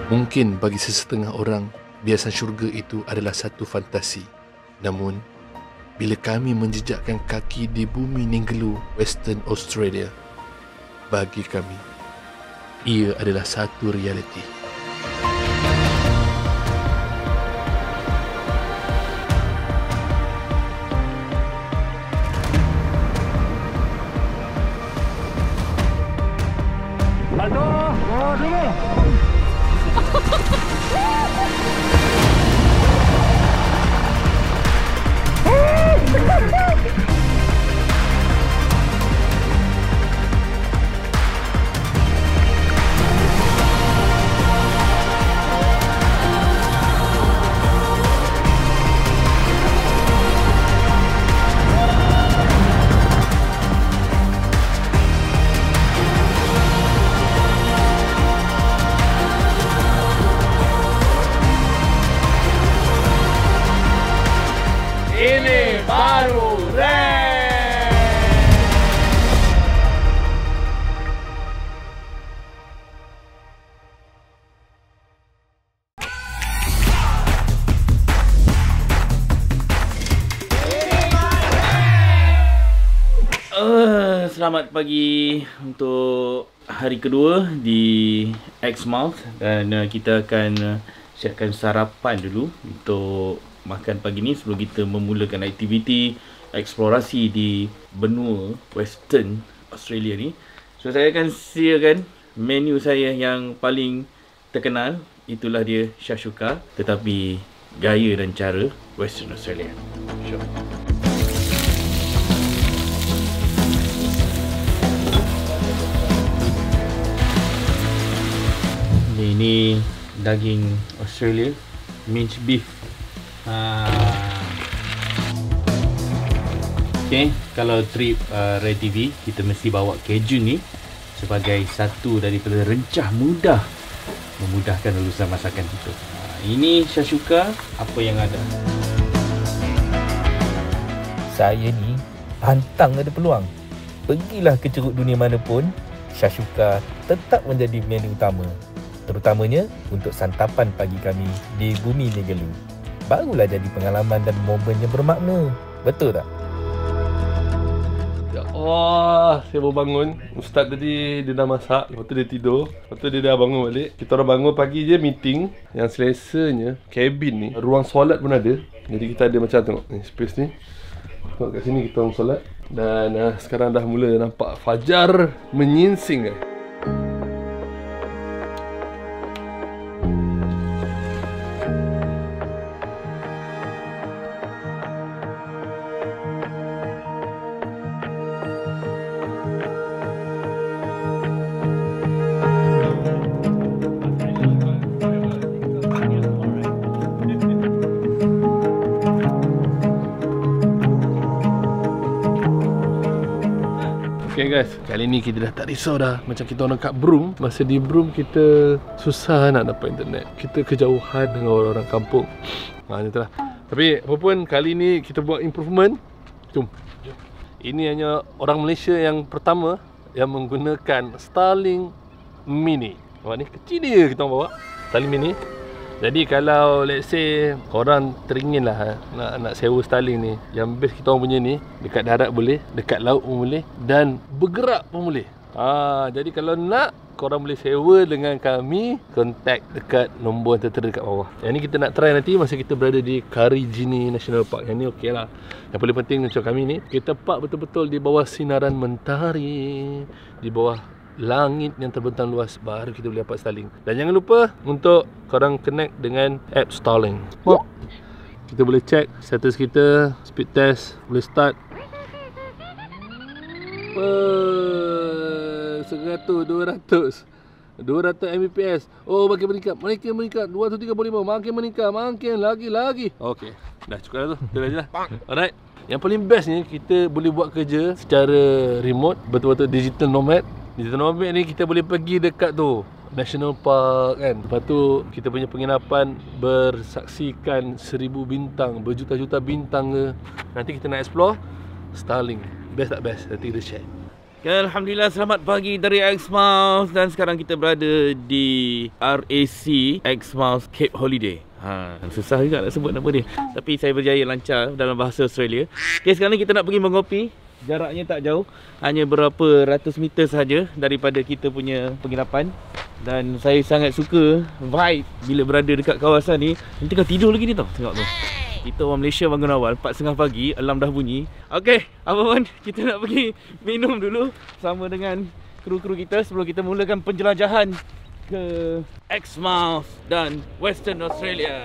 Mungkin bagi sesetengah orang, biasan syurga itu adalah satu fantasi. Namun, bila kami menjejakkan kaki di bumi Ningaloo, Western Australia, bagi kami, ia adalah satu realiti. Ini baru Rare. Selamat pagi untuk hari kedua di Exmouth, dan kita akan siapkan sarapan dulu untuk makan pagi ni sebelum kita memulakan aktiviti eksplorasi di benua Western Australia ni. So saya akan siapkan menu saya yang paling terkenal, itulah dia shakshuka, tetapi gaya dan cara Western Australia. Sure. Ini daging Australia, minced beef. Okay, kalau trip Rare TV, kita mesti bawa Cajun ni sebagai satu daripada rencah mudah memudahkan urusan masakan kita. Ini shakshuka, apa yang ada. Saya ni pantang ada peluang. Pergilah ke ceruk dunia mana pun, shakshuka tetap menjadi menu utama. Terutamanya untuk santapan pagi kami di bumi Ningaloo. Barulah jadi pengalaman dan momen yang bermakna. Betul tak? Ya Allah, saya baru bangun. Ustaz tadi dia dah masak, lepas tu dia tidur, lepas tu dia dah bangun balik. Kita orang bangun pagi je meeting. Yang selesanya, kabin ni, ruang solat pun ada. Jadi kita ada macam tengok ni, space ni. Tengok kat sini kita orang solat. Dan sekarang dah mula nampak fajar menyingsing guys. Okay guys, kali ni kita dah tak risau dah. Macam kita orang kat Broome, masa di Broome kita susah nak dapat internet. Kita kejauhan dengan orang-orang kampung. Macam itulah. Tapi apa pun, kali ni kita buat improvement. Jom. Ini hanya orang Malaysia yang pertama yang menggunakan Starlink Mini. Nampak ni, kecil dia kita orang bawa Starlink Mini. Jadi kalau let's say korang teringin lah nak sewa Starlink ni, yang best kita orang punya ni, dekat darat boleh, dekat laut pun boleh, dan bergerak pun boleh. Jadi kalau nak, korang boleh sewa dengan kami. Kontak dekat nombor yang tertera dekat bawah. Yang ni kita nak try nanti masa kita berada di Karijini National Park. Yang ni okey lah. Yang paling penting macam kami ni, kita park betul-betul di bawah sinaran mentari, di bawah langit yang terbentang luas, baru kita boleh dapat Starlink. Dan jangan lupa untuk korang connect dengan app Starlink. Kita boleh check status kita, speed test, boleh start 100, 200 Mbps. Oh, makin meningkat, 235, makin meningkat, makin lagi. Okey, dah cukup dah tu. Kita dah je lah. Alright. Yang paling best ni, kita boleh buat kerja secara remote, betul-betul digital nomad. Digital nomad ni kita boleh pergi dekat tu National Park kan. Lepas tu kita punya penginapan bersaksikan 1000 bintang, berjuta-juta bintang ke. Nanti kita nak explore Starlink. Best tak best? Nanti kita share. Alhamdulillah, selamat pagi dari Exmouth. Dan sekarang kita berada di RAC Exmouth Cape Holiday. Susah juga nak sebut nama dia, tapi saya berjaya lancar dalam bahasa Australia. Okay, sekarang ni kita nak pergi mengopi. Jaraknya tak jauh, hanya berapa ratus meter sahaja daripada kita punya penginapan. Dan saya sangat suka vibe bila berada dekat kawasan ni. Nanti tengah tidur lagi ni tau, tengok tu. Kita orang Malaysia bangun awal 4.30 pagi, alarm dah bunyi. Okey, apa pun kita nak pergi minum dulu sama dengan kru-kru kita sebelum kita mulakan penjelajahan ke Exmouth dan Western Australia.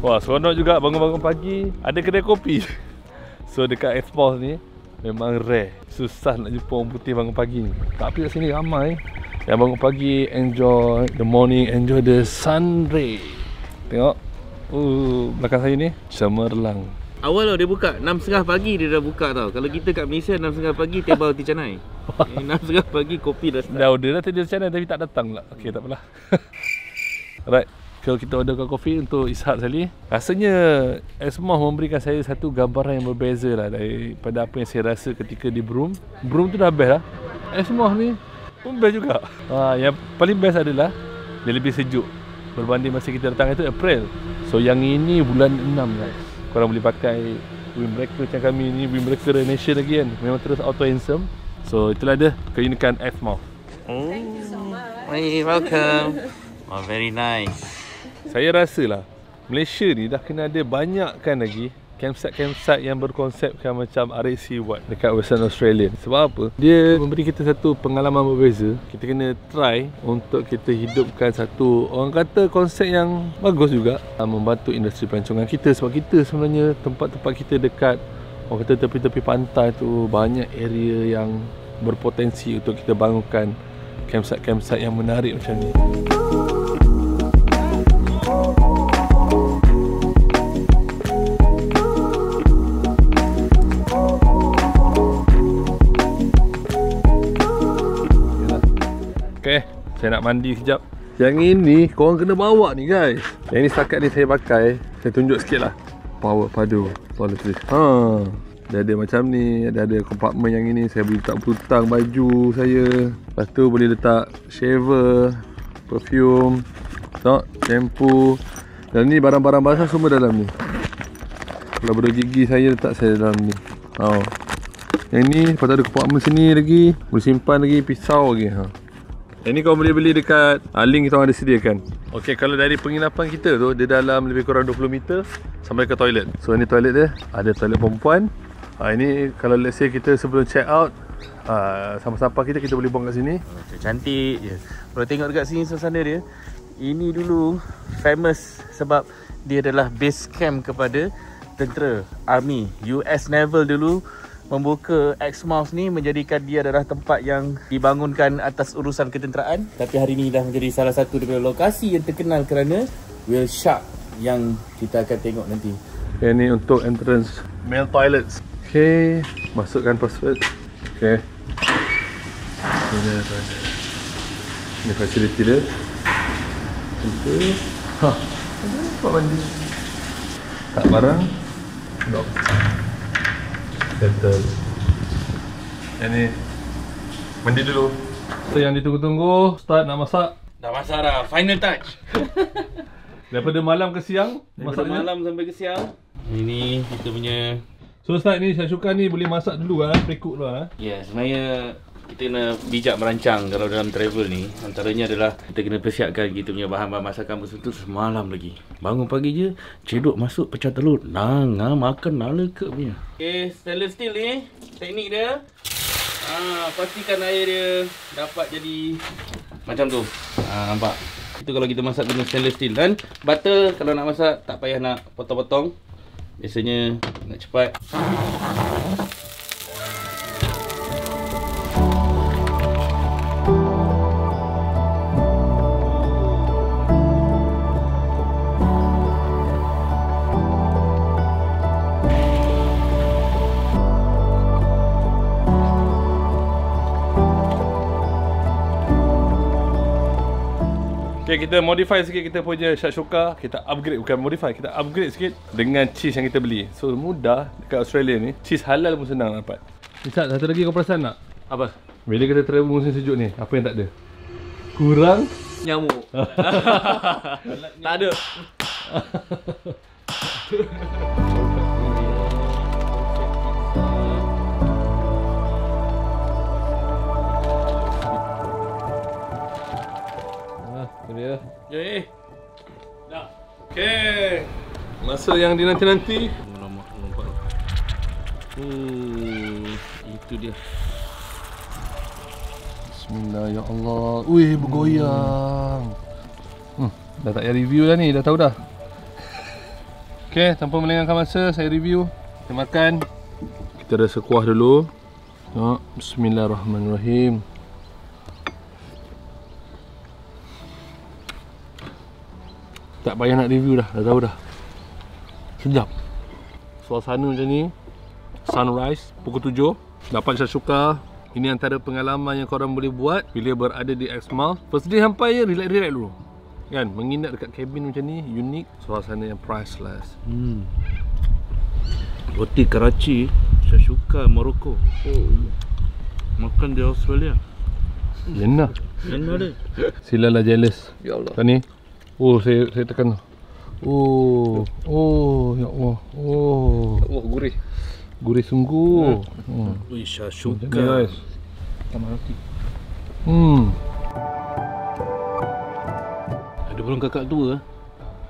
Wah, seronok juga bangun-bangun pagi ada kedai kopi. So dekat Exmouth ni memang rare, susah nak jumpa orang putih bangun pagi ni. Tapi kat sini ramai yang bangun pagi, enjoy the morning, enjoy the sun ray. Tengok belakang saya ni cemerlang. Awal tau dia buka 6.30 pagi, dia dah buka tau. Kalau kita kat Malaysia 6.30 pagi tebal roti canai. 6.30 pagi kopi dah start. Dah order dah tadi roti canai tapi tak datang pula. Okey, tak apalah. Alright, kalau kita orderkan kopi untuk Ishak sekali. Rasanya Exmouth memberikan saya satu gambaran yang berbeza lah daripada apa yang saya rasa ketika di Broome. Broome tu dah best lah. Exmouth ni pun best juga. Yang paling best adalah dia lebih sejuk berbanding masa kita datang itu April. So yang ini bulan 6 guys. Korang boleh pakai windbreaker macam kami ni, windbreaker Nation lagi kan. Memang terus auto handsome. So itulah dia keunikan Exmouth. Thank you so much. Hey, welcome. Oh, very nice. Saya rasalah Malaysia ni dah kena ada banyakkan lagi campsite yang berkonsepkan macam RAC buat dekat Western Australia. Sebab apa? Dia memberi kita satu pengalaman berbeza. Kita kena try untuk kita hidupkan satu, orang kata, konsep yang bagus juga, membantu industri pelancongan kita. Sebab kita sebenarnya tempat-tempat kita dekat, orang kata, tepi-tepi pantai tu banyak area yang berpotensi untuk kita bangunkan campsite yang menarik macam ni. Okay, saya nak mandi sekejap. Yang ini korang kena bawa ni guys. Yang ni setakat ni saya pakai. Saya tunjuk sikit lah. Power padu toiletries. Dia ada macam ni. Ada kompartmen yang ini. Saya boleh letak butang baju saya. Lepas tu boleh letak shaver, perfume, shampoo. Dan ni barang-barang basah semua dalam ni. Kalau beruk gigi saya letak saya dalam ni. Yang ni lepas tu ada kompartmen sini lagi. Boleh simpan lagi pisau lagi. Ini kau boleh beli dekat link kita orang ada sediakan. Okey, kalau dari penginapan kita tu, dia dalam lebih kurang 20 meter sampai ke toilet. So ini toilet dia, ada toilet perempuan. Ini kalau let's say kita sebelum check out, sampah-sampah kita boleh buang kat sini. Cantik je. Kalau tengok dekat sini suasana dia, ini dulu famous sebab dia adalah base camp kepada tentera, army, US Naval dulu. Membuka Exmouth ni menjadikan dia adalah tempat yang dibangunkan atas urusan ketenteraan. Tapi hari ni dah menjadi salah satu daripada lokasi yang terkenal kerana whale shark yang kita akan tengok nanti. Okay, ni untuk entrance male toilets. Okay, masukkan password. Okay, ini facility dia. Okay. Tempat mandi. Tak barang. Dok. Settle. Ini mandi dulu. So yang ditunggu-tunggu, start nak masak. Dah masak dah, final touch. Daripada malam ke siang masaknya? Malam sampai ke siang. Ini kita punya. So start ni Syashuka ni boleh masak dulu pre-cook dulu Ya, sebenarnya kita kena bijak merancang kalau dalam travel ni. Antaranya adalah kita kena persiapkan kita punya bahan-bahan masakan betul semalam lagi. Bangun pagi je, cedok masuk pecah telur. Makan nala ke punya. Okay, stainless steel ni, teknik dia. Pastikan air dia dapat jadi macam tu. Nampak? Itu kalau kita masak guna stainless steel. Dan butter kalau nak masak tak payah nak potong-potong. Biasanya nak cepat. Okay, kita modify sikit kita punya shakshuka. Kita upgrade, bukan modify, kita upgrade sikit dengan cheese yang kita beli. So mudah dekat Australia ni. Cheese halal pun senang dapat. Nisat, satu lagi kau perasan tak? Apa? Bila kita travel musim sejuk ni, apa yang tak ada? Kurang Nyamuk. Tak ada. Dia. Jom dah. Okay. Masa yang dinanti-nanti. Itu dia. Bismillah, ya Allah. Wih, bergoyang. Dah tak payah review dah ni, dah tahu dah. Okay, tanpa melengahkan masa, saya review. Kita makan. Kita rasa kuah dulu. Bismillahirrahmanirrahim. Tak payah nak review dah tahu dah. Sedap. Suasana macam ni. Sunrise pukul 7. Dapat shakshuka. Ini antara pengalaman yang korang boleh buat bila berada di Exmouth. First day sampai je, relax-relax dulu. Kan, menginap dekat kabin macam ni, unik. Suasana yang priceless. Roti Karachi, shakshuka Morocco. Makan di Australia. Enak. Enak dia. Silalah jealous. Ya Allah. Kan ni. Oh, saya tekan. Oh, ya Allah. Oh, Gurih. gurih sungguh. Ui, Macam shakshuka. ni, guys. Tambah roti. Ada belum kakak tua.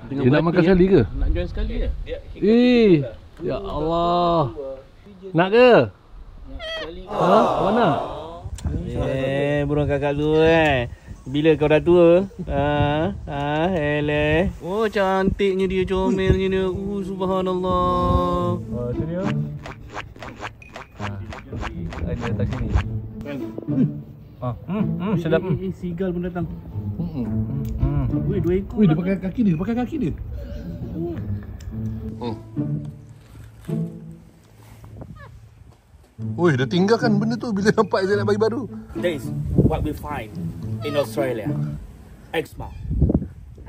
Dia nak makan sekali ke? Nak join sekali ke? Ya Allah. Nak ke? Ha? Mana? Burung kakak tua Bila kau dah tua? Oh, cantiknya dia, comelnya dia. Subhanallah. Sini ya. Ada tak sini. Sedap. Seagull pun datang. Wih, 2 ekor. Wih, dia pakai kaki dia, Wih, dia tinggalkan benda tu bila nampak saya nak bagi baru. That is what we find in Australia. Exmouth.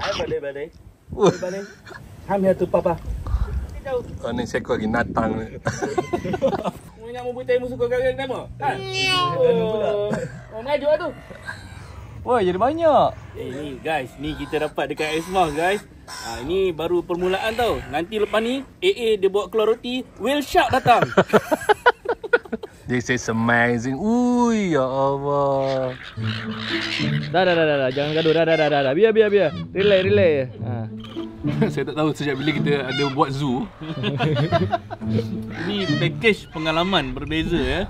Hi, buddy. Buddy. I'm here to Papa. Oh, ni saya lagi natang ni. Kau nak membutai musuh kau kagak kenapa? Oh, maju lah tu. Wah, jadi banyak. Ni guys, ni kita dapat dekat Exmouth guys. Ini baru permulaan tau. Nanti lepas ni AA dia bawa keluar roti, whale shark datang. This is amazing. Ui, ya Allah. Dah. Jangan gaduh. Dah. Biar. Relax. Saya tak tahu sejak bila kita ada buat zoo. Ini package pengalaman berbeza ya.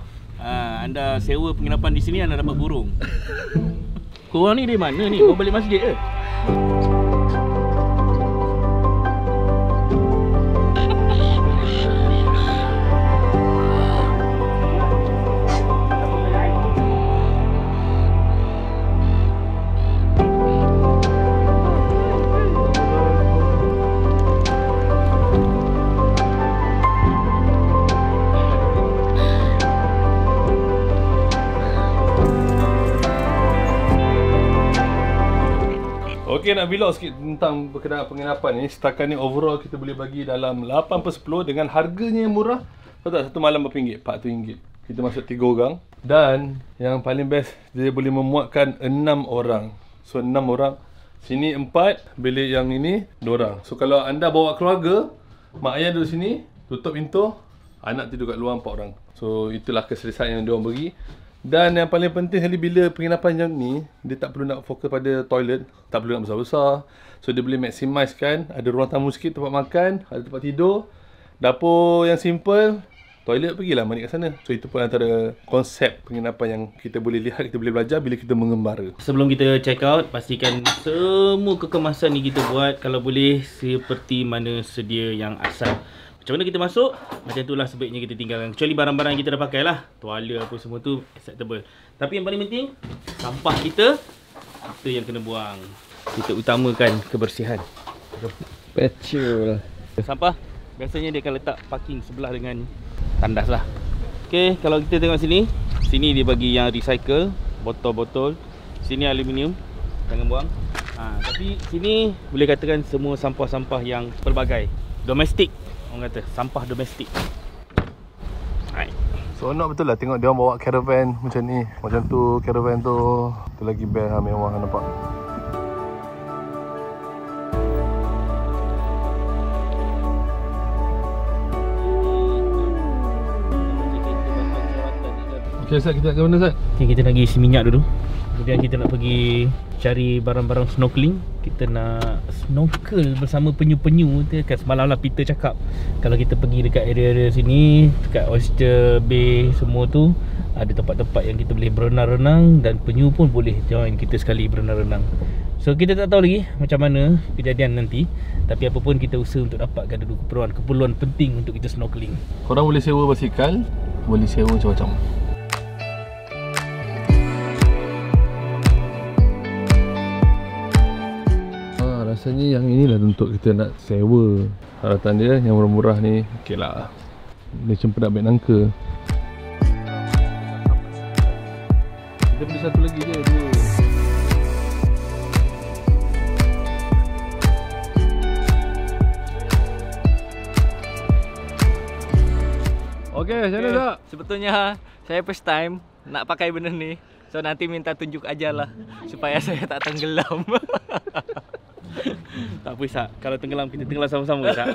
Anda sewa penginapan di sini, anda dapat burung. Korang ni dari mana ni? Kau balik masjid ke? Okey, nak vlog sikit tentang berkenaan penginapan ni. Setakat ni overall kita boleh bagi dalam 8/10 dengan harganya yang murah. Tahu tak, satu malam berapa ringgit? RM4. Kita masuk 3 orang. Dan yang paling best, dia boleh memuatkan 6 orang. So 6 orang. Sini 4, bilik yang ini 2 orang. So kalau anda bawa keluarga, mak ayah duduk sini, tutup pintu, anak tidur kat luar 4 orang. So itulah keselesaan yang diorang bagi. Dan yang paling penting sekali bila penginapan macam ni, dia tak perlu nak fokus pada toilet, tak perlu nak besar-besar. So dia boleh maximize kan, ada ruang tamu sikit, tempat makan, ada tempat tidur, dapur yang simple, toilet pergilah mandi kat sana. So itu pun antara konsep penginapan yang kita boleh lihat, kita boleh belajar bila kita mengembara. Sebelum kita check out, pastikan semua kekemasan ni kita buat kalau boleh seperti mana sedia yang asal. Macam mana kita masuk, macam itulah sebaiknya kita tinggalkan. Kecuali barang-barang yang kita dah pakai lah, tuala apa semua tu acceptable. Tapi yang paling penting, sampah kita yang kena buang. Kita utamakan kebersihan. Betul. Sampah biasanya dia akan letak parking sebelah dengan tandas lah. Okay, kalau kita tengok sini, sini dia bagi yang recycle, botol-botol. Sini aluminium, jangan buang. Kat Tapi sini boleh katakan semua sampah-sampah yang pelbagai. Domestik, orang kata sampah domestik. Hai. Seronok betul lah tengok dia orang bawa caravan macam ni. Macam tu caravan tu lagi best lah, mewah nampak. Okay Ustaz, kita nak ke mana Ustaz? Okay, kita nak pergi isi minyak dulu. Kemudian kita nak pergi cari barang-barang snorkeling. Kita nak snorkel bersama penyu-penyu. Kan semalam lah Peter cakap kalau kita pergi dekat area-area sini, dekat Oyster Bay semua tu, ada tempat-tempat yang kita boleh berenang-renang dan penyu pun boleh join kita sekali berenang-renang. So kita tak tahu lagi macam mana kejadian nanti. Tapi apa pun kita usaha untuk dapatkan dulu keperluan penting untuk kita snorkeling. Korang boleh sewa basikal, boleh sewa macam-macam. Rasanya yang inilah untuk kita nak sewa. Haratan dia yang murah-murah ni okey lah. Dia cuma nak baik nangka. Kita beli satu lagi je, dua. Okey, macam mana tak? Sebetulnya saya first time nak pakai benda ni. So nanti minta tunjuk aja lah supaya saya tak tenggelam. Tak apa Isak, kalau tenggelam kita tenggelam sama-sama Isak.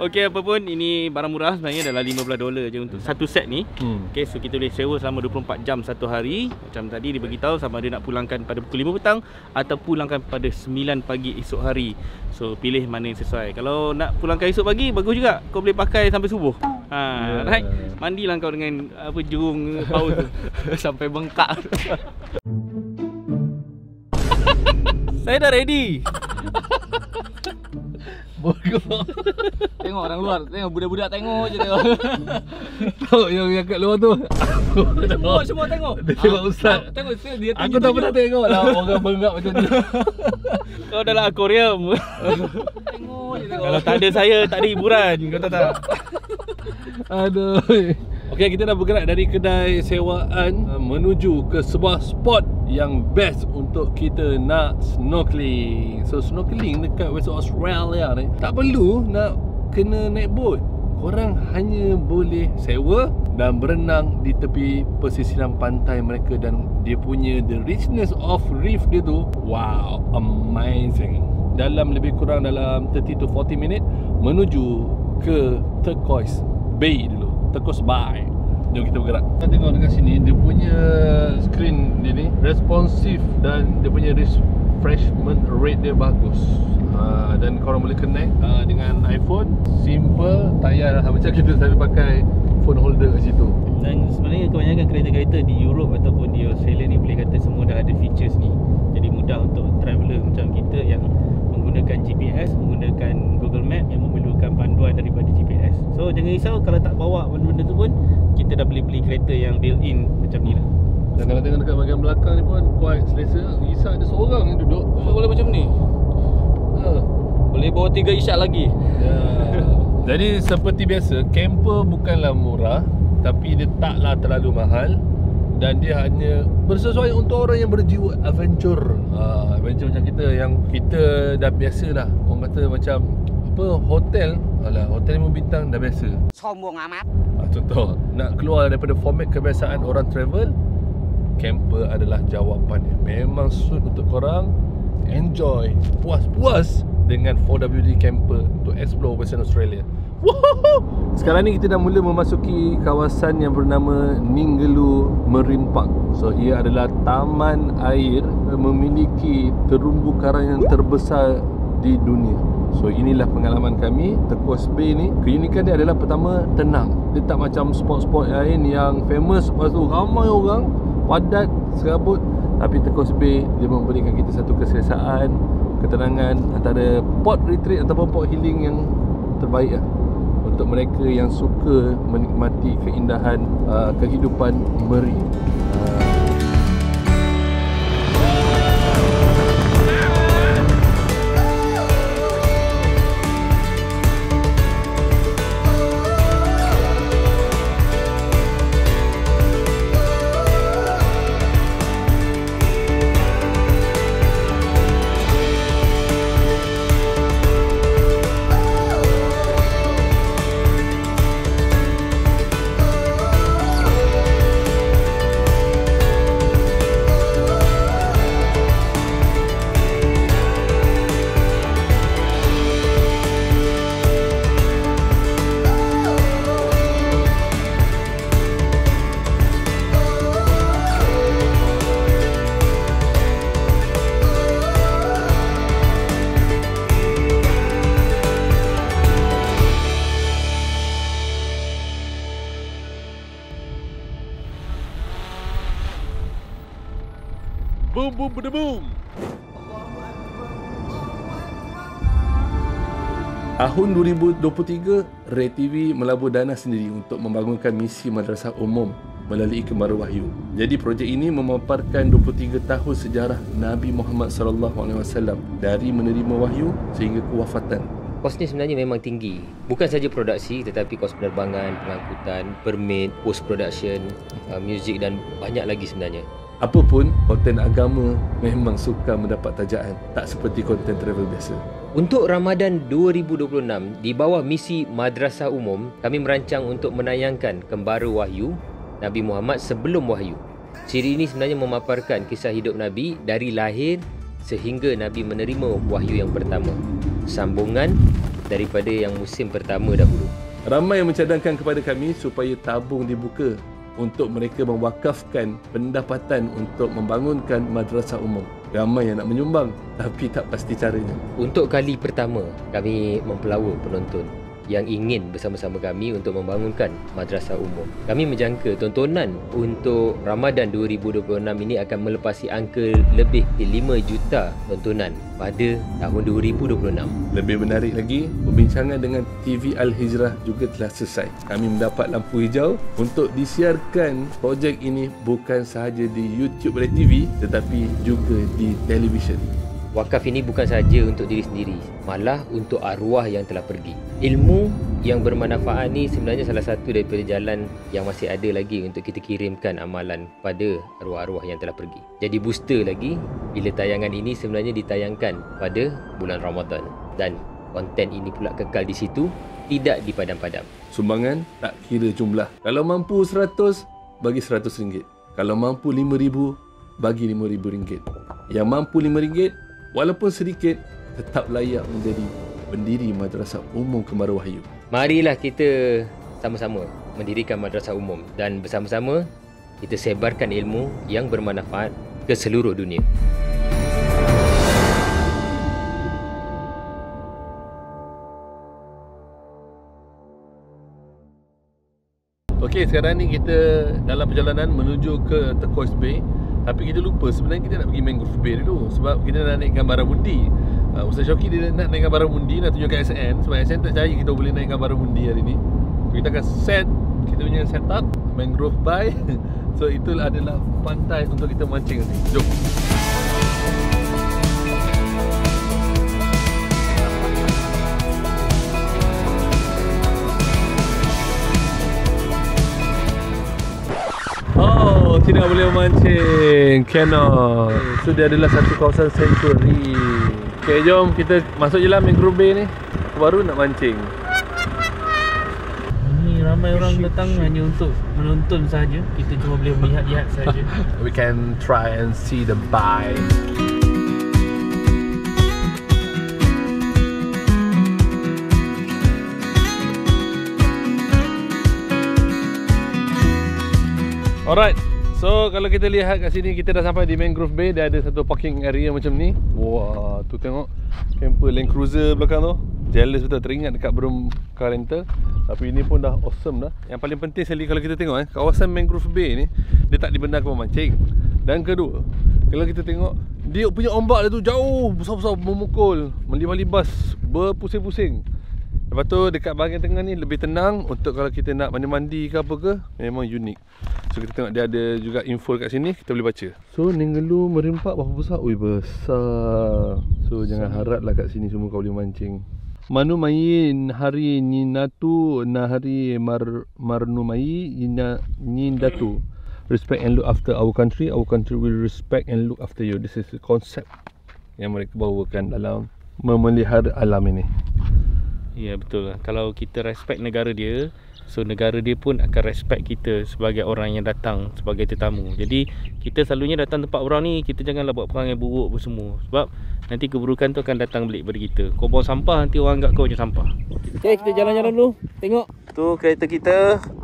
Okey, apa pun ini barang murah sebenarnya adalah $15 je untuk satu set ni. Okey, so kita boleh sewa selama 24 jam satu hari. Macam tadi dia beritahu sama ada nak pulangkan pada pukul 5 petang atau pulangkan pada 9 pagi esok hari. So pilih mana yang sesuai. Kalau nak pulangkan esok pagi bagus juga. Kau boleh pakai sampai subuh. Right. Mandilah kau dengan apa jerung paus tu sampai bengkak. Saya dah ready. Bodoh. Tengok orang luar, tengok budak-budak tengok je tengok. Tahu yang kat luar tu. Semua tengok. Dia tengok Ustaz. Tengok dia tunjuk. Aku tak pernah tengok lah orang bengap macam tu. Kau dalam akuarium. Tengok je tengok. Kalau tak ada saya, tak ada hiburan. Kau tahu tak? Aduh. Okey, kita dah bergerak dari kedai sewaan menuju ke sebuah spot yang best untuk kita nak snorkeling. So snorkeling dekat Western Australia ni tak perlu nak kena naik boat. Korang hanya boleh sewa dan berenang di tepi pesisiran pantai mereka, dan dia punya the richness of reef dia tu, wow, amazing. Dalam lebih kurang dalam 30 to 40 minit menuju ke Turquoise Bay dulu. Turquoise Bay. Jom kita bergerak. Kita tengok dekat sini dia punya screen dia ni responsive dan dia punya refreshment rate dia bagus. Dan korang boleh connect dengan iPhone. Simple, tak payah macam kita selalu pakai phone holder kat situ. Dan sebenarnya kebanyakan kereta-kereta di Europe ataupun di Australia ni boleh kata semua dah ada features ni. Jadi mudah untuk traveller macam kita yang menggunakan GPS, menggunakan Google Map yang memerlukan panduan daripada GPS. So jangan risau kalau tak bawa benda-benda tu pun, kita dah boleh beli kereta yang built-in macam ni lah. Dan kalau tengok dekat bahagian belakang ni pun quite selesa. Risau ada seorang yang duduk. Boleh macam ni. Boleh bawa 3 isyak lagi. Jadi seperti biasa, camper bukanlah murah, tapi dia taklah terlalu mahal, dan dia hanya bersesuaian untuk orang yang berjiwa adventure. Adventure macam kita, yang kita dah biasa dah. Orang kata macam apa, hotel, alah hotel 5 bintang dah biasa. Sombong amat. Contoh, nak keluar daripada format kebiasaan orang travel, camper adalah jawapannya. Memang suit untuk korang enjoy, puas-puas dengan 4WD camper untuk explore Western Australia. Woohoo! Sekarang ni kita dah mula memasuki kawasan yang bernama Ningaloo Marine Park. So ia adalah taman air memiliki terumbu karang yang terbesar di dunia. So inilah pengalaman kami. Turquoise Bay ni, keunikan dia adalah pertama, tenang. Dia tak macam spot-spot lain yang famous, lepas tu ramai orang, padat, serabut. Tapi Turquoise Bay dia memberikan kita satu keselesaan, ketenangan, antara port retreat ataupun port healing yang terbaik lah untuk mereka yang suka menikmati keindahan kehidupan marine. Boom boom boom boom. Tahun 2023, Ray TV melabur dana sendiri untuk membangunkan misi Madrasah Umum melalui Kembara Wahyu. Jadi projek ini memaparkan 23 tahun sejarah Nabi Muhammad SAW dari menerima wahyu sehingga kewafatan. Kos ni sebenarnya memang tinggi. Bukan saja produksi tetapi kos penerbangan, pengangkutan, permit, post production, muzik dan banyak lagi sebenarnya. Apapun, konten agama memang suka mendapat tajaan, tak seperti konten travel biasa. Untuk Ramadan 2026, di bawah misi Madrasah Umum, kami merancang untuk menayangkan Kembara Wahyu Nabi Muhammad sebelum wahyu. Ciri ini sebenarnya memaparkan kisah hidup Nabi dari lahir sehingga Nabi menerima wahyu yang pertama. Sambungan daripada yang musim pertama dahulu. Ramai yang mencadangkan kepada kami supaya tabung dibuka untuk mereka mewakafkan pendapatan untuk membangunkan madrasah umum. Ramai yang nak menyumbang tapi tak pasti caranya. Untuk kali pertama, kami mempelawa penonton yang ingin bersama-sama kami untuk membangunkan madrasah umum. Kami menjangka tontonan untuk Ramadan 2026 ini akan melepasi angka lebih 5 juta tontonan pada tahun 2026. Lebih menarik lagi, perbincangan dengan TV Al-Hijrah juga telah selesai. Kami mendapat lampu hijau untuk disiarkan projek ini bukan sahaja di YouTube Ray TV tetapi juga di televisyen. Wakaf ini bukan sahaja untuk diri sendiri, malah untuk arwah yang telah pergi. Ilmu yang bermanfaat ni sebenarnya salah satu daripada jalan yang masih ada lagi untuk kita kirimkan amalan pada arwah-arwah yang telah pergi. Jadi booster lagi bila tayangan ini sebenarnya ditayangkan pada bulan Ramadan dan konten ini pula kekal di situ, tidak dipadam-padam. Sumbangan tak kira jumlah. Kalau mampu 100, bagi RM100. Kalau mampu RM5,000, bagi RM5,000. Yang mampu RM5, walaupun sedikit, tetap layak menjadi pendiri Madrasah Umum Kembara Wahyu. Marilah kita sama-sama mendirikan Madrasah Umum dan bersama-sama kita sebarkan ilmu yang bermanfaat ke seluruh dunia. Okey, sekarang ni kita dalam perjalanan menuju ke Turquoise Bay. Tapi kita lupa sebenarnya kita nak pergi Mangrove Bay dulu sebab kita nak naikkan Baramundi. Ustaz Syauqi dia nak naikkan Baramundi, nak tunjuk kat SN sebab SN tak percaya kita boleh naikkan Baramundi hari ni. So, kita akan set kita punya setup Mangrove Bay. So itu adalah pantai untuk kita mancing nanti. Jom. Oh, tidak boleh memancing. Cannot. So dia adalah satu kawasan sanctuary. Okay, jom kita masuk je lah Mangrove Bay ni. Baru nak mancing. Ni ramai orang datang hanya untuk menonton saja. Kita cuma boleh melihat-lihat saja. We can try and see the bay. Alright, so kalau kita lihat kat sini kita dah sampai di Mangrove Bay. Dia ada satu parking area macam ni. Wah, tu tengok camper Land Cruiser belakang tu. Jealous betul, teringat dekat Broom Car Rental. Tapi ini pun dah awesome dah. Yang paling penting sekali kalau kita tengok kawasan Mangrove Bay ni, dia tak dibenarkan memancing. Dan kedua, kalau kita tengok dia punya ombak dia tu jauh, besar-besar, memukul, melibas-libas, berpusing-pusing. Lepas tu dekat bahagian tengah ni lebih tenang untuk kalau kita nak mandi-mandi ke apa ke, memang unik. So kita tengok dia ada juga info kat sini, kita boleh baca. So Ninggelu merimpak berapa besar? Ui, besar. So jangan haraplah kat sini semua kau boleh mancing. Manu main hari ninatu nahari marnu mai nindatu. Respect and look after our country will respect and look after you. This is the concept yang mereka bawakan dalam memelihara alam ini. Ya, betul lah. Kalau kita respect negara dia, so negara dia pun akan respect kita sebagai orang yang datang sebagai tetamu. Jadi kita selalunya datang tempat orang ni, kita janganlah buat perangai buruk apa semua. Sebab nanti keburukan tu akan datang balik pada kita. Kau buang sampah, nanti orang anggap kau macam sampah. Okay, kita jalan-jalan dulu. Tengok. Tu kereta kita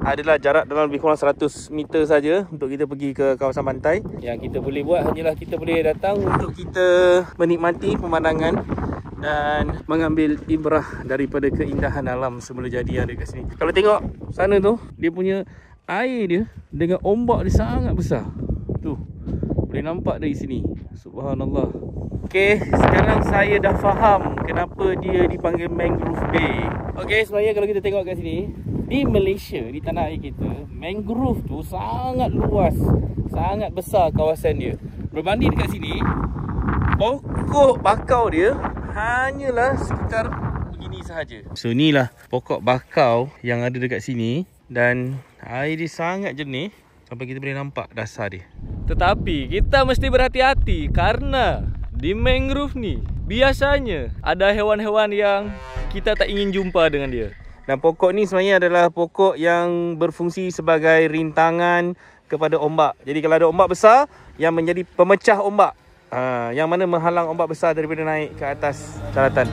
adalah jarak dalam lebih kurang 100 meter saja untuk kita pergi ke kawasan pantai. Yang kita boleh buat hanyalah kita boleh datang untuk kita menikmati pemandangan dan mengambil ibrah daripada keindahan alam semula jadi yang ada kat sini. Kalau tengok sana tu, dia punya air dia dengan ombak dia sangat besar. Tu. Boleh nampak dari sini. Subhanallah. Okey, sekarang saya dah faham kenapa dia dipanggil Mangrove Bay. Okey, sebenarnya kalau kita tengok kat sini, di Malaysia, di tanah air kita, mangrove tu sangat luas, sangat besar kawasan dia. Berbanding dekat sini, pokok bakau dia hanyalah sekitar begini sahaja. So inilah pokok bakau yang ada dekat sini dan air dia sangat jernih sampai kita boleh nampak dasar dia. Tetapi kita mesti berhati-hati karena di mangrove ni biasanya ada hewan-hewan yang kita tak ingin jumpa dengan dia. Dan pokok ni sebenarnya adalah pokok yang berfungsi sebagai rintangan kepada ombak. Jadi kalau ada ombak besar yang menjadi pemecah ombak, yang mana menghalang ombak besar daripada naik ke atas daratan.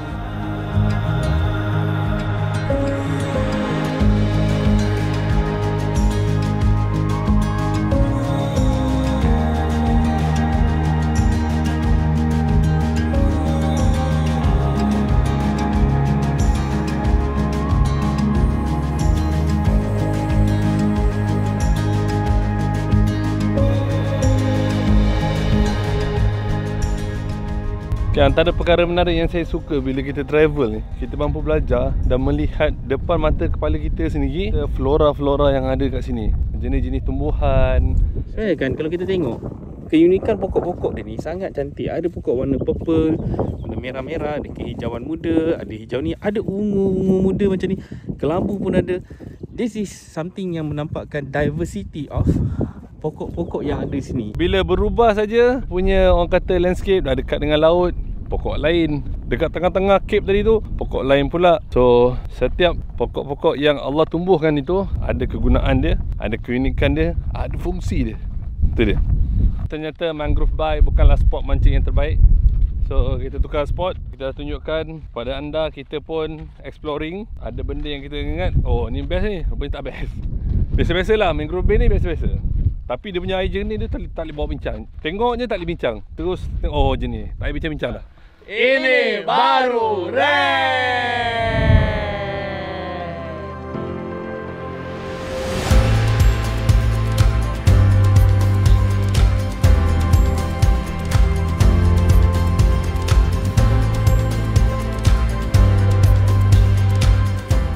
Antara perkara menarik yang saya suka bila kita travel ni, kita mampu belajar dan melihat depan mata kepala kita sendiri flora-flora yang ada kat sini, jenis-jenis tumbuhan. Kan kalau kita tengok keunikan pokok-pokok dia ni sangat cantik. Ada pokok warna purple, warna merah-merah, ada kehijauan muda, ada hijau ni, ada ungu muda macam ni, kelambu pun ada. This is something yang menampakkan diversity of pokok-pokok yang ada di sini. Bila berubah saja punya orang kata landscape, dah dekat dengan laut, pokok lain. Dekat tengah-tengah cape tadi tu, pokok lain pula. So setiap pokok-pokok yang Allah tumbuhkan itu ada kegunaan dia, ada keunikan dia, ada fungsi dia. Itu dia. Ternyata Mangrove Bay bukanlah spot mancing yang terbaik. So kita tukar spot. Kita dah tunjukkan pada anda, kita pun exploring. Ada benda yang kita ingat, oh ni best ni, rupanya tak best. Biasa-biasa lah, Mangrove Bay ni biasa-biasa. Tapi dia punya air jernih dia tak boleh bawa bincang. Tengoknya tak boleh bincang. Terus tengok, oh jernih, tak boleh bincang-bincang dah. Ini baru Red.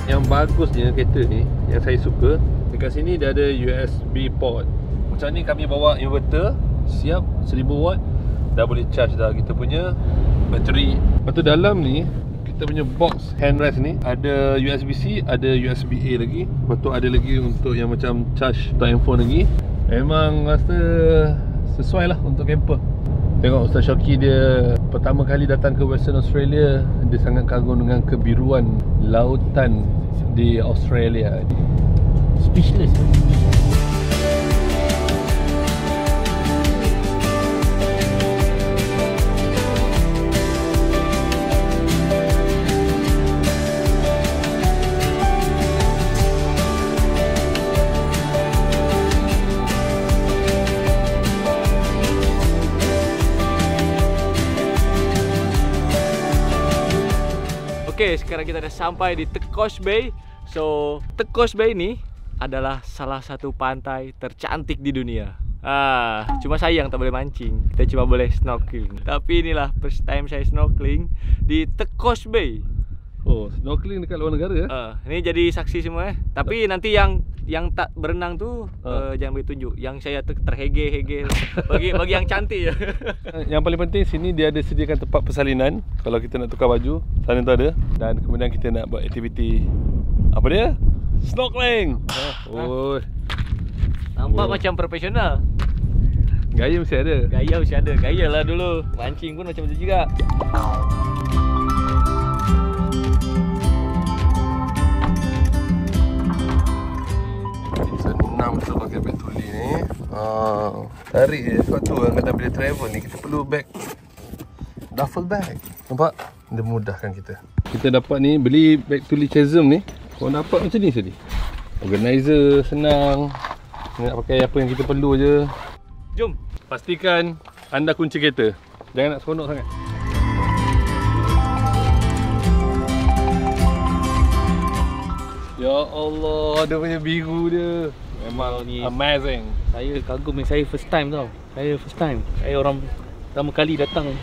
Yang bagusnya kereta ni, yang saya suka, dekat sini dia ada USB port. Macam ni kami bawa inverter, siap 1000 watt, dah boleh charge dah kita punya bateri. Lepas tu dalam ni, kita punya box handrest ni ada USB-C, ada USB-A lagi. Lepas tu ada lagi untuk yang macam charge untuk handphone lagi. Memang rasa sesuai lah untuk camper. Tengok Ustaz Shoki, dia pertama kali datang ke Western Australia, dia sangat kagum dengan kebiruan lautan di Australia. Speechless. Okey, sekarang kita dah sampai di Tekos Bay. So, Tekos Bay ni adalah salah satu pantai tercantik di dunia. Cuma sayang tak boleh mancing. Kita cuma boleh snorkeling. Tapi inilah first time saya snorkeling di Tekos Bay. Oh, snorkeling dekat luar negara ya? Ini jadi saksi semua Tapi nanti yang tak berenang tu jangan boleh tunjuk. Yang saya terhege-hege bagi yang cantik je. Yang paling penting sini dia ada sediakan tempat persalinan. Kalau kita nak tukar baju, sana tu ada. Dan kemudian kita nak buat aktiviti, apa dia? Snorkeling. Nampak macam profesional. Gaya mesti ada. Gaya mesti ada. Gaya lah dulu. Mancing pun macam tu juga. Senang betul pakai beg tuli ni. Tarik je. Sebab tu kadang bila travel ni kita perlu beg duffel bag. Nampak? Dia memudahkan kita. Kita dapat ni, beli beg tuli Chasm ni. Kau dapat macam ni tadi. Organizer senang. Nak pakai apa yang kita perlu je. Jom. Pastikan anda kunci kereta. Jangan nak seronok sangat. Ya Allah, dia punya biru dia. Memang ni amazing. saya kagum ni, saya first time tau. Saya orang pertama kali datang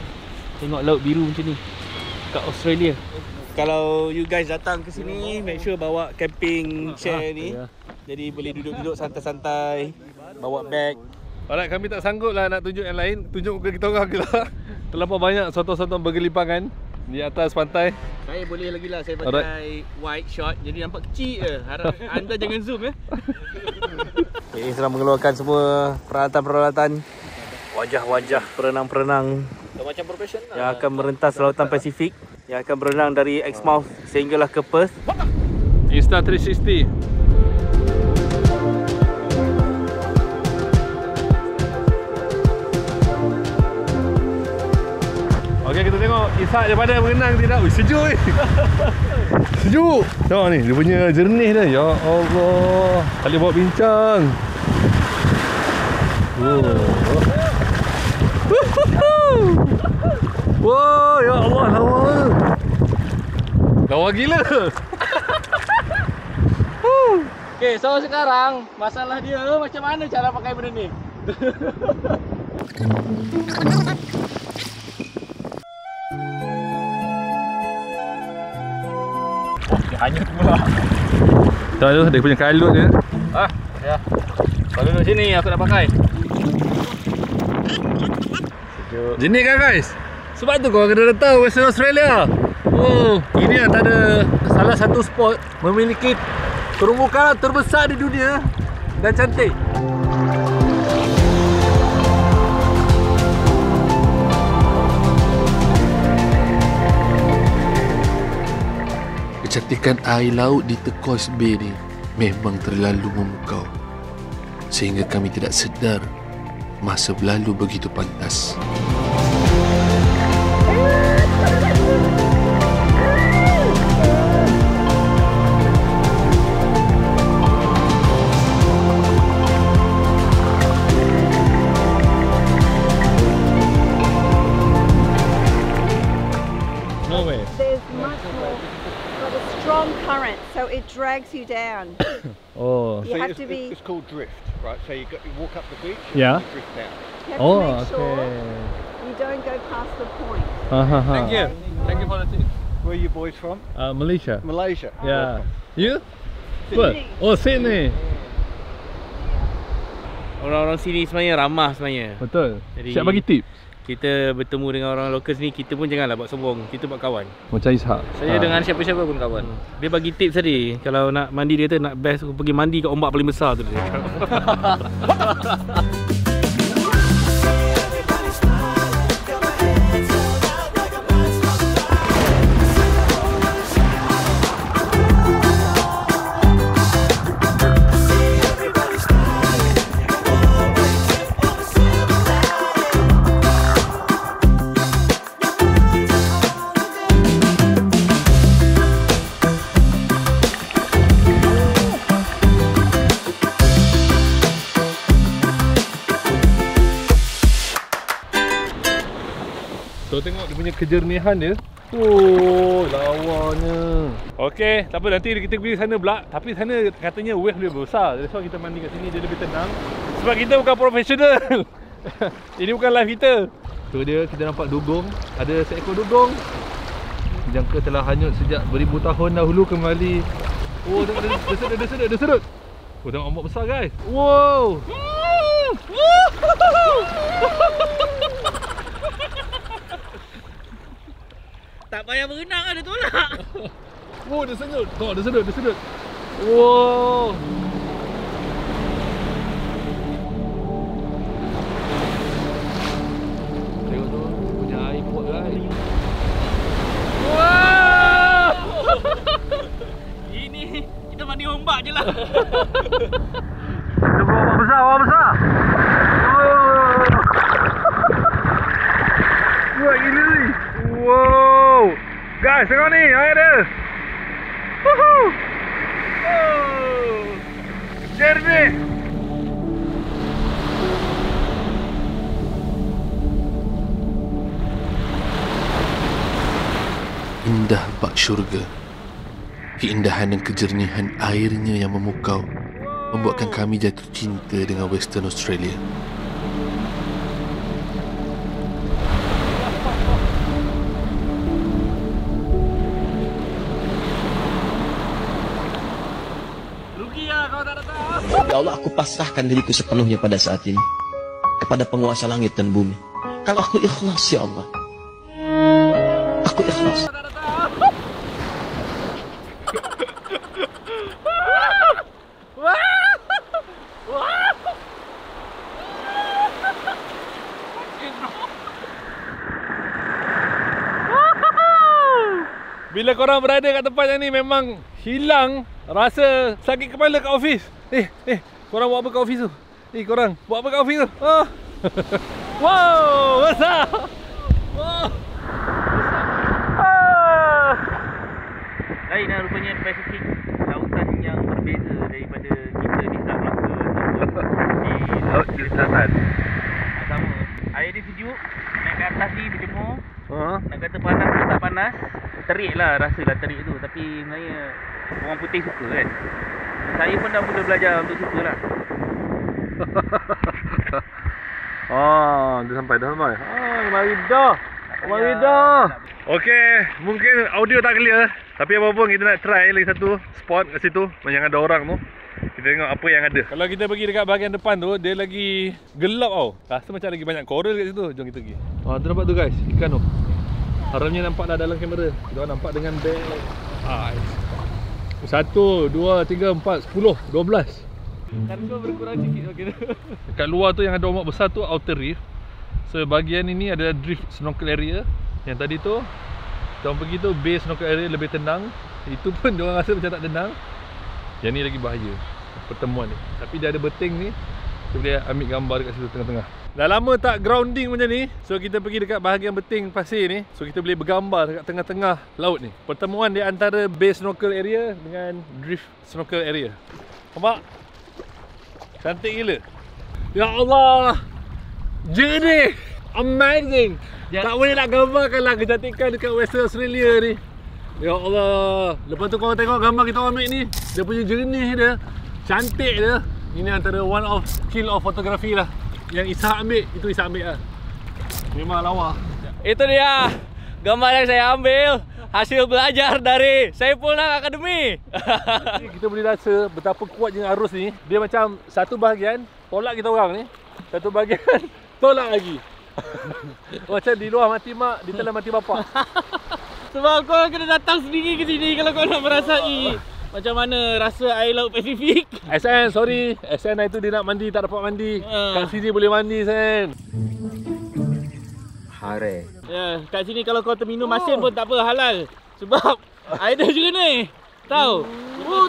tengok laut biru macam ni kat Australia. Kalau you guys datang ke sini, make sure bawa camping chair ni. Jadi boleh duduk-duduk santai-santai, bawa bag. Alright, kami tak sanggup lah nak tunjuk yang lain. Tunjuk ke kita orang ke lah. Terlampau banyak sotong-sotong bergelipangan di atas pantai. Saya boleh lagi lah, saya pakai wide shot, jadi nampak kecil je. Harap anda jangan zoom ya. Okay, sedang mengeluarkan semua peralatan-peralatan, wajah-wajah perenang-perenang Macam profesional yang akan merentas lautan Pasifik, yang akan berenang dari Exmouth sehinggalah ke Perth. Insta360. Okey, kita tengok Ishak daripada berenang tidak. Ui, sejuk ni. Sejuk. Tengok ni, dia punya jernih dia. Ya Allah. Tak boleh buat bincang. Wow, ya Allah, lawa. Lawa gila. Okay, so sekarang masalah dia macam mana cara pakai benda ni. Hanyut pula. Tak tu, dia punya kalut je. Ya. Kalau duduk sini aku nak pakai. Jenis kan guys? Sebab tu korang kena tahu Western Australia. Oh, ini antara salah satu spot memiliki terumbu karang terbesar di dunia dan cantik. Kecantikan air laut di Turquoise Bay ni memang terlalu memukau, sehingga kami tidak sedar masa berlalu begitu pantas. No way. There's much more, but a strong current, so it drags you down. Oh. You have to be. It's called drift, right? So you walk up the beach, Yeah. and you drift down. You have to make sure you don't go past the point. Thank you. Thank you for the tip. Where are you boys from? Malaysia. Malaysia. Yeah. Welcome. You? What? Oh, Sydney. Orang-orang sini sebenarnya ramah sebenarnya. Betul. Jadi- Siap bagi tip. Kita bertemu dengan orang lokal sini, kita pun janganlah buat sombong. Kita buat kawan. Macam Ishak. Saya dengan siapa-siapa pun kawan. Dia bagi tips tadi, kalau nak mandi dia kata nak best pergi mandi kat ombak paling besar tu dia. So tengok dia punya kejernihan dia. Oh, lawanya. Okey, tak apa, nanti kita pergi sana pula. Tapi sana katanya wave dia besar. That's why kita mandi kat sini, dia lebih tenang. Sebab kita bukan profesional. Ini bukan live kita. Tu dia, kita nampak dugong. Ada seekor dugong. Jangka telah hanyut sejak beribu tahun dahulu kembali. Oh, tengok dia sedut. Oh, tengok ombak besar guys. Wow. Tak payah berenang ada tolak. Oh, dia sedut. Tengok, dia sedut. Wow. Tengok tu, punya air kuat guys. Wow. Ini kita mandi ombak je lah. Dia bawa ombak besar. Wah, gila ni. Wow. Guys, tengok ni air dia. Woohoo. Oh. Jernih. Indah bak syurga. Keindahan dan kejernihan airnya yang memukau membuatkan kami jatuh cinta dengan Western Australia. Ya Allah, aku pasrahkan diriku sepenuhnya pada saat ini kepada penguasa langit dan bumi. Kalau aku ikhlas, ya Allah, aku ikhlas. Bila korang berada kat tempat yang ni memang hilang rasa sakit kepala kat office. Korang buat apa kat office tu? Korang buat apa kat office tu? Oh. Wow, besar. Wow. Lain lah rupanya Pasifik, lautan yang berbeza daripada kita di Selat Melaka di Laut China Selatan. Sama, air dia sejuk, naik ke atas ni berjemur. Nak kata panas ke tak panas, terik lah, rasalah terik tu. Tapi sebenarnya orang putih suka kan. Saya pun dah mula belajar untuk suka lah. Dia sampai. Mari dah. Okey, mungkin audio tak clear, tapi apa pun kita nak try lagi satu spot kat situ yang ada orang tu. Kita tengok apa yang ada. Kalau kita pergi dekat bahagian depan tu, dia lagi gelap tau. Rasa macam lagi banyak coral kat situ. Jom kita pergi. Tu nampak tu guys, ikan tu. Harapnya nampak dah dalam kamera. Kita nampak dengan bag. 1, 2, 3, 4, 10, 12. Kan kau berkurang sikit okey tu. Dekat luar tu yang ada ombak besar tu outer reef. So bahagian ini adalah drift snorkel area. Yang tadi tu diorang pergi tu base snorkel area lebih tenang. Itu pun diorang rasa macam tak tenang. Yang ni lagi bahaya pertemuan ni. Tapi dia ada beting ni, kita boleh ambil gambar dekat situ tengah-tengah. Dah lama tak grounding macam ni. So kita pergi dekat bahagian beting pasir ni. So kita boleh bergambar dekat tengah-tengah laut ni. Pertemuan di antara base snorkel area dengan drift snorkel area. Nampak? Cantik gila. Ya Allah, jernih, amazing. Tak boleh nak gambarkan lah kecantikan dekat Western Australia ni. Ya Allah. Lepas tu korang tengok gambar kita orang ambil ni, dia punya jernih dia, cantik dia. Ini antara one of skill of photography lah. Yang Ishak ambil, itu Ishak ambil lah. Memang lawa. Itu dia gambar yang saya ambil, hasil belajar dari Saifullah Academy. Kita boleh rasa betapa kuatnya arus ni. Dia macam satu bahagian tolak kita orang ni, satu bahagian tolak lagi. Macam di luar mati mak, di dalam mati bapak. Sebab kau kena datang sendiri ke sini kalau kau nak merasai macam mana rasa air laut Pasifik. SN, sorry. SN itu dia nak mandi, tak dapat mandi. Kat sini boleh mandi, SN. Hare. Ya, kat sini kalau kau terminum masin pun tak apa, halal. Sebab air dia juga ni. Tahu?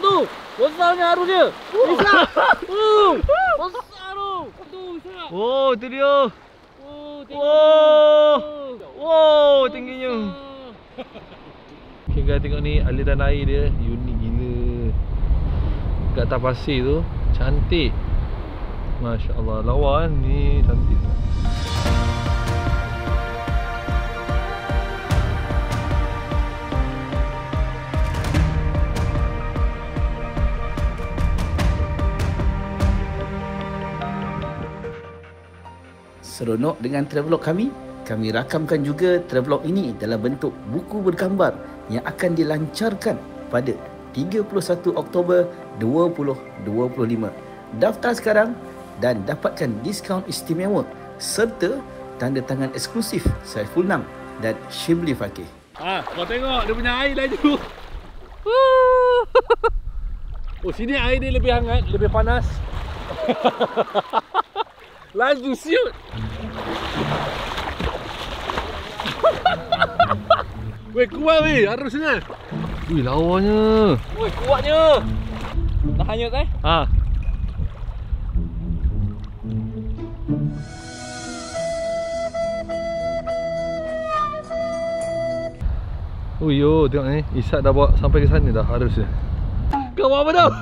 Tu. Besarnya arus dia. Besar. Besar tu. Tu, Isyak. Tu dia. Tingginya. Okay guys, tengok ni aliran air dia unik gila. Kat atas pasir tu cantik. Masya Allah, lawa kan ni, cantik. Seronok dengan travelog kami rakamkan juga travelog ini dalam bentuk buku bergambar yang akan dilancarkan pada 31 Oktober 2025. Daftar sekarang dan dapatkan diskaun istimewa serta tanda tangan eksklusif Saiful Nam dan Shibli Fakih. Kau tengok dia punya air laju. Sini air dia lebih hangat, lebih panas. Laju siut. Weh, kuat weh arusnya. Wih, lawanya. Woi, kuatnya. Dah hanyut Oh yo, tengok ni. Ishak dah bawa sampai ke sana dah harusnya. Kau buat apa dah?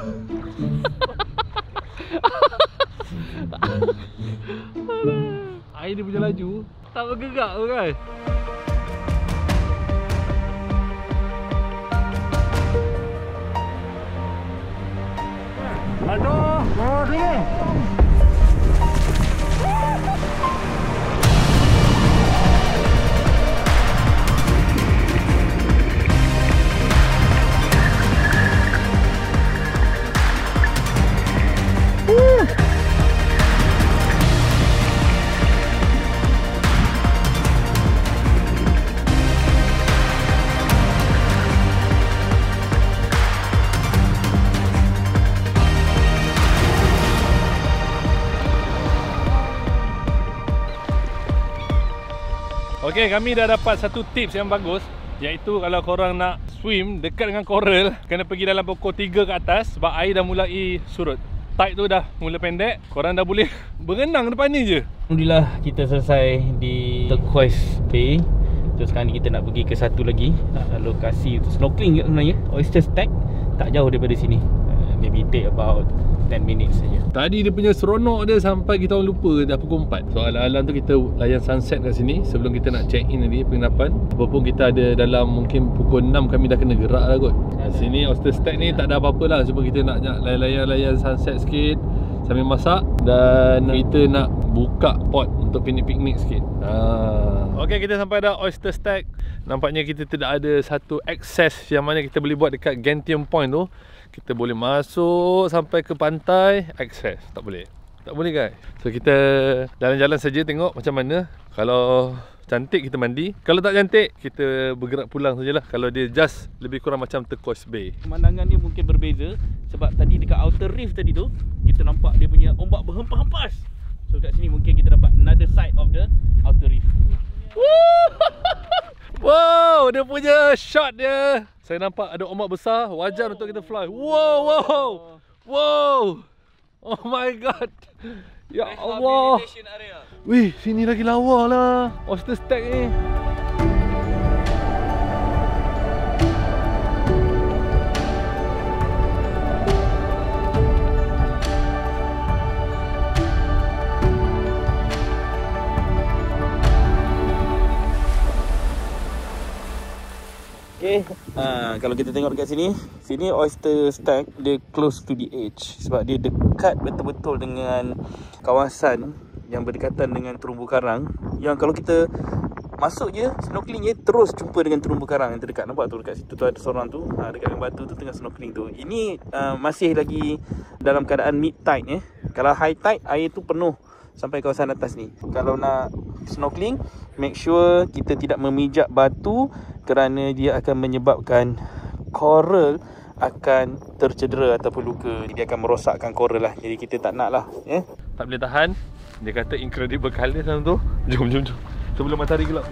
Air dia punya laju tak bergerak tu kan. Aduh, Okey, kami dah dapat satu tips yang bagus, iaitu kalau korang nak swim dekat dengan coral, kena pergi dalam pukul 3 ke atas sebab air dah mulai surut. Tide tu dah mula pendek, korang dah boleh berenang depan ni je. Alhamdulillah kita selesai di Turquoise Bay. So sekarang ni kita nak pergi ke satu lagi lokasi untuk snorkeling kat sebenarnya, Oyster Stack, tak jauh daripada sini. Maybe take about 10 minutes saja. Tadi dia punya seronok dia sampai kita orang lupa dah pukul 4. So alam-alam tu kita layan sunset kat sini sebelum kita nak check in tadi penginapan. Apapun kita ada dalam mungkin pukul 6 kami dah kena gerak dah kot. Kat sini Oyster Stack ni tak ada apa-apa lah, cuma kita nak layan sunset sikit sambil masak dan kita nak buka pot untuk piknik sikit. Okey, kita sampai dah Oyster Stack. Nampaknya kita tidak ada satu akses yang mana kita boleh buat dekat Gentian Point tu. Kita boleh masuk sampai ke pantai, akses tak boleh. Tak boleh guys. So kita jalan-jalan saja tengok macam mana. Kalau cantik kita mandi, kalau tak cantik kita bergerak pulang sajalah. Kalau dia just lebih kurang macam Turquoise Bay. Pemandangan dia mungkin berbeza sebab tadi dekat outer reef tadi tu kita nampak dia punya ombak berhempas-hempas. So kat sini mungkin kita dapat another side of the outer reef. Wow, dia punya shot dia. Saya nampak ada ombak besar, wajar untuk kita fly. Wow. Oh my god. Ya Allah. Wih, sini lagi lawa lah Oyster Stack ni. Okay, kalau kita tengok dekat sini Oyster Stack dia close to the edge sebab dia dekat betul-betul dengan kawasan yang berdekatan dengan terumbu karang. Yang kalau kita masuk je snorkeling je terus jumpa dengan terumbu karang yang terdekat. Nampak tu dekat situ tu ada seorang tu dekat dengan batu tu tengah snorkeling tu. Ini masih lagi dalam keadaan mid tide . Kalau high tide air tu penuh sampai kawasan atas ni. Kalau nak snorkeling, make sure kita tidak memijak batu kerana dia akan menyebabkan coral akan tercedera ataupun luka. Dia akan merosakkan coral lah. Jadi kita tak nak lah. Tak boleh tahan. Dia kata incredible colour sana tu. Jom. Sebelum matahari gelap.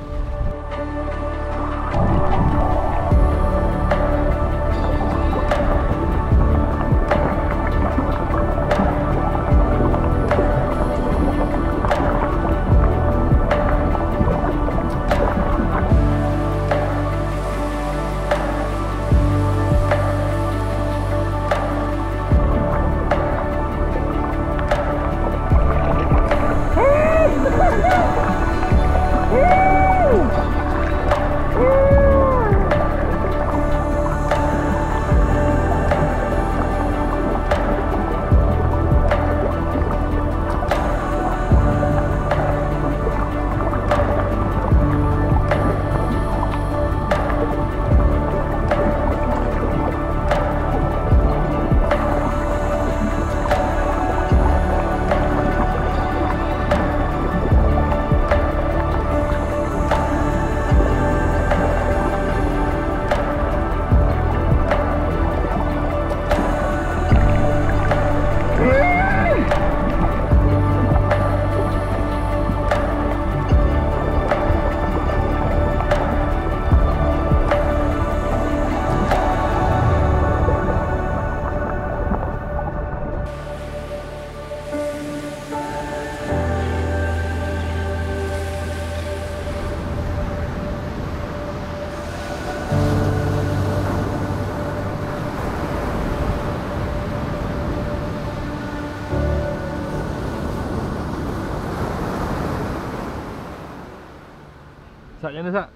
Sak, macam mana Sak?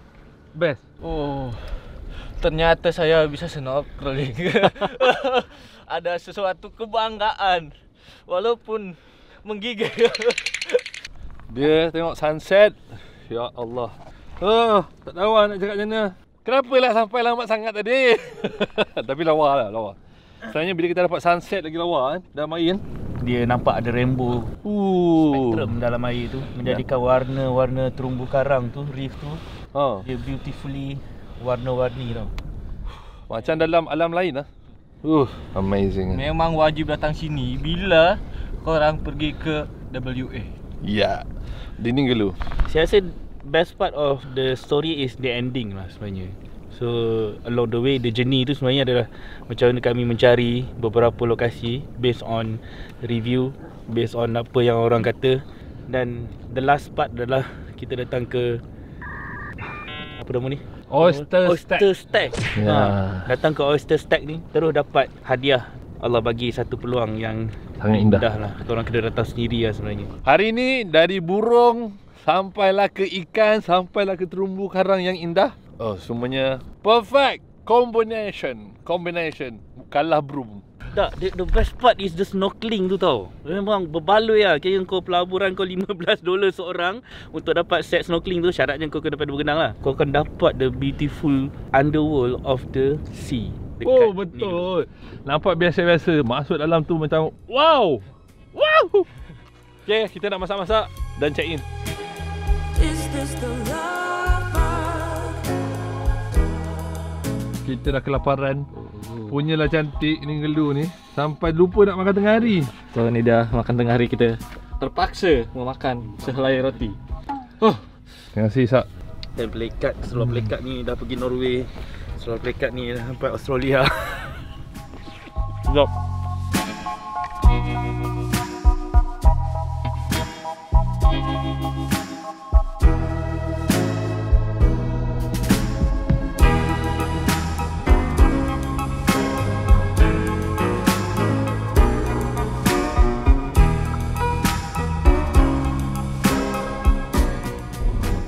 Best? Oh, ternyata saya bisa snorkeling. Ada sesuatu kebanggaan. Walaupun menggigil. Dia tengok sunset. Ya Allah. Oh, tak tahu nak cakap macam mana. Kenapa lah sampai lambat sangat tadi? Tapi lawa lah, lawa. Sebenarnya bila kita dapat sunset lagi lawa kan, dalam air kan. Dia nampak ada rainbow spektrum dalam air tu, menjadikan warna-warna terumbu karang tu, reef tu. Dia beautifully warna-warni tau. Macam dalam alam lain lah. Amazing. Memang wajib datang sini bila korang pergi ke WA. Ya. Dinding gelu. Saya rasa best part of the story is the ending lah sebenarnya. So along the way, the journey tu sebenarnya adalah macam mana kami mencari beberapa lokasi based on review, based on apa yang orang kata. Dan the last part adalah kita datang ke apa nama ni? Oyster Stack. Datang ke Oyster Stack ni, terus dapat hadiah. Allah bagi satu peluang yang sangat indah lah. Korang kena datang sendiri lah sebenarnya. Hari ni dari burung sampailah ke ikan, sampailah ke terumbu karang yang indah. Semuanya perfect combination. Kalah broom. Tak, the best part is the snorkeling tu tau. Memang berbaloi lah. Kira kau pelaburan kau $15 seorang untuk dapat set snorkeling tu. Syaratnya kau kena pandai berenang lah. Kau akan dapat the beautiful underworld of the sea. Betul. Nampak biasa-biasa. Masuk dalam tu macam wow. Okay, kita nak masak-masak dan check in. Kita dah kelaparan. Punyalah cantik ni gelu ni. Sampai lupa nak makan tengah hari. So ni dah makan tengah hari kita. Terpaksa memakan sehelai roti. Terima kasih Sak. Dan pelikat, seluar pelikat ni dah pergi Norway. Seluar pelikat ni dah sampai Australia. Sekejap.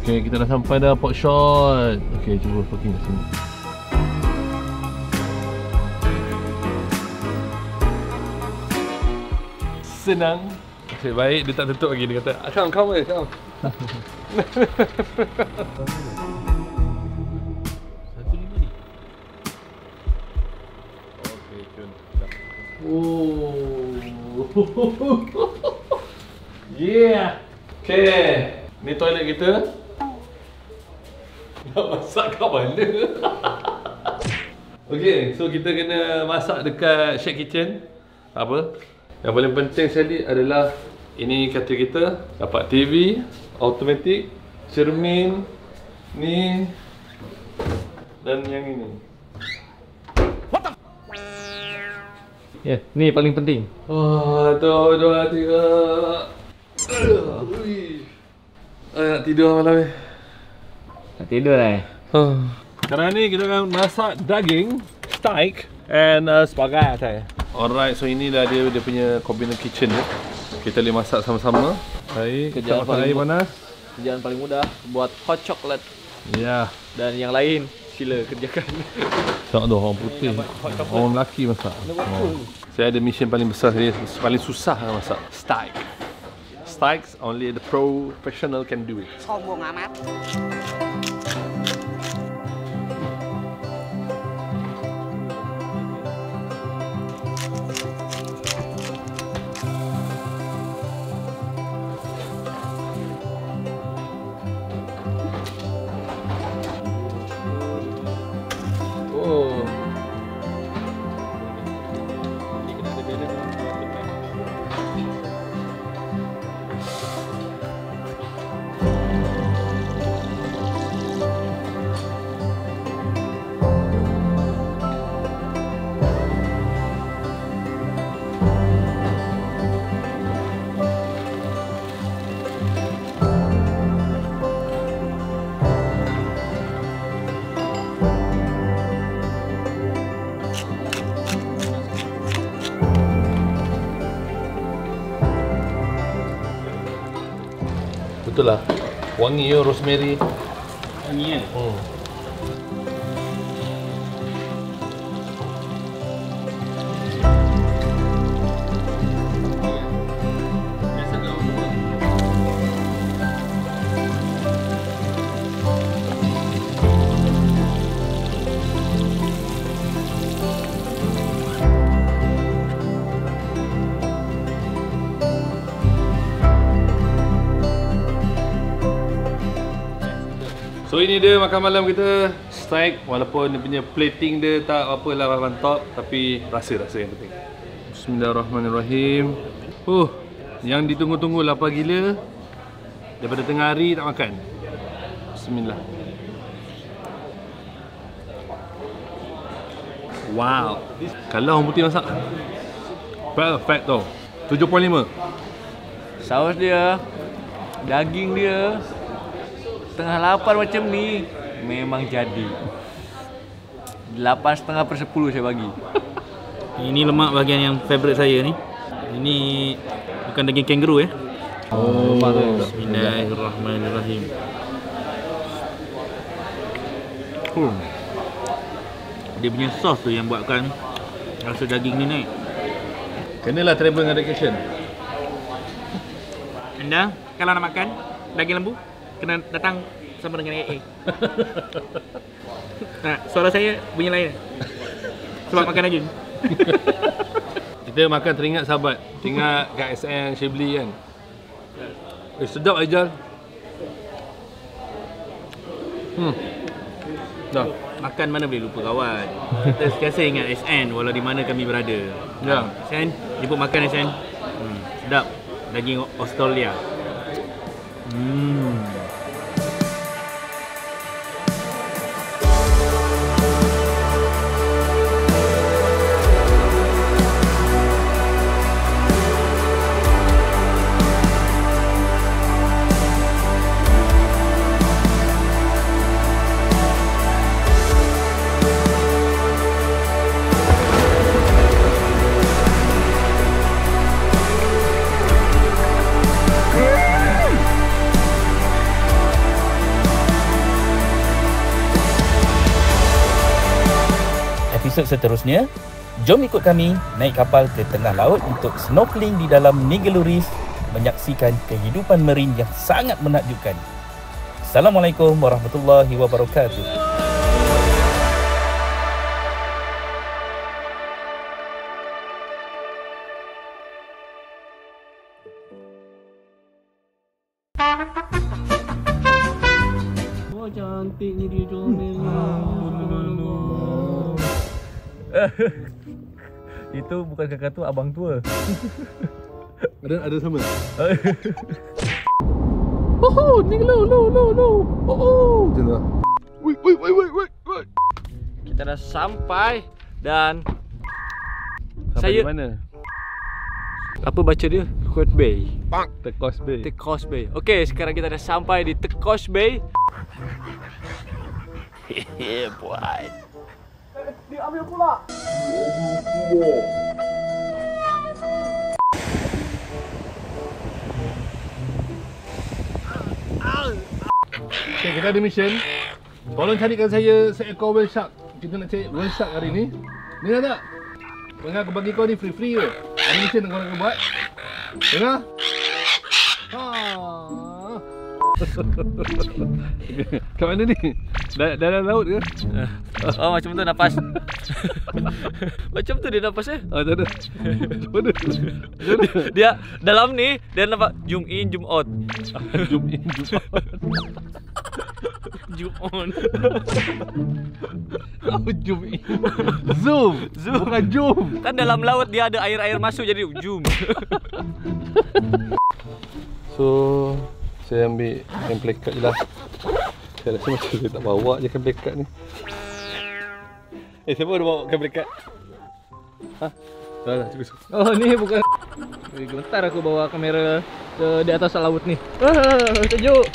Okay, kita dah sampai dah pot shot. Okay, cuba parking kat sini. Senang. Okay, baik. Dia tak tutup lagi. Dia kata, come. Satu lima ni. Okay, cun. Yeah. Okay. Ni toilet kita. Nak masak kat mana? Okay, so kita kena masak dekat shack kitchen. Apa? Yang paling penting sekali adalah ini katil kita. Dapat TV automatic, cermin ni dan yang ini. Ni paling penting. Satu, dua, tiga. Nak tidur malam ni. Nak tidur lah. Sekarang ni kita akan masak daging, steak and spaghetti. Alright, so inilah dia punya combined kitchen dia. Kita boleh masak sama-sama. Baik, kita masak air panas. Kerjaan paling mudah buat hot chocolate. Ya. Dan yang lain sila kerjakan. Tak ada orang putih. Orang lelaki masak. Saya ada mission paling besar sekali, paling susah nak masak. Steak. Steaks only the professional can do it. Sombong amat. Betul lah. Wangi yo rosemary. Wangi kan? So ini dia makan malam kita. Steak, walaupun dia punya plating dia tak apalah mantap, tapi rasa yang penting. Bismillahirrahmanirrahim. Yang ditunggu-tunggu lapar gila. Daripada tengah hari tak makan. Bismillah. Wow. Kalau orang putih masak perfect tau. 7.5. Saus dia, daging dia, tengah lapar macam ni memang jadi. 8.5/10 saya bagi. Ini lemak bahagian yang favourite saya ni. Ini bukan daging kangaroo Bismillahirrahmanirrahim. Dia punya sos tu yang buatkan rasa daging ni naik. Kenalah travel dengan vacation. Anda kalau nak makan daging lembu kena datang sama dengan AA. Nah, suara saya bunyi lain. Sebab makan Ajun. Kita makan teringat sahabat. Teringat kat SN Shibli kan. Sedap Aijal. Dah. Makan mana boleh lupa kawan. Kita sentiasa ingat SN walau di mana kami berada. Ya. SN, jemput makan SN. Sedap. Daging Australia. Episod seterusnya, jom ikut kami naik kapal ke tengah laut untuk snorkeling di dalam Nigelu Reef, menyaksikan kehidupan marin yang sangat menakjubkan. Assalamualaikum warahmatullahi wabarakatuh. Oh, cantiknya dia comel. Itu bukan kakak tua, abang tua. Ada sama. Macam tu. Wait. Kita dah sampai dan Sampai saya di mana? apa baca dia? Quote Bay. Tekos Bay. Tekos Bay. Okey, sekarang kita dah sampai di Tekos Bay. Yeah, boy. Okay, kita ada mission. Tolong carikan saya seekor whale shark. Kita nak cari whale shark hari ni. Ni tak? Dengar aku bagi kau ni free je. Ada mission yang kau nak buat. Dengar? Kat mana ni? Dalam laut ke? Oh, macam tu nafas. Macam tu dia nafas Tak ada. Dia dalam ni dia nampak zoom in, zoom out. Zoom in, zoom out. Zoom on. Oh, zoom in. Zoom. Bukan zoom. Kan dalam laut dia ada air-air masuk jadi zoom. So, saya ambil template card je lah. Saya rasa macam saya tak bawa je template card ni. Siapa dah bawa template card? Dah, cuba. Oh, ni bukan. Gemetar aku bawa kamera di atas laut ni. Sejuk.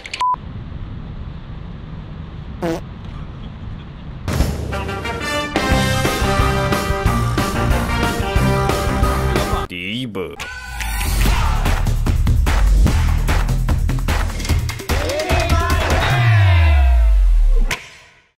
Tiba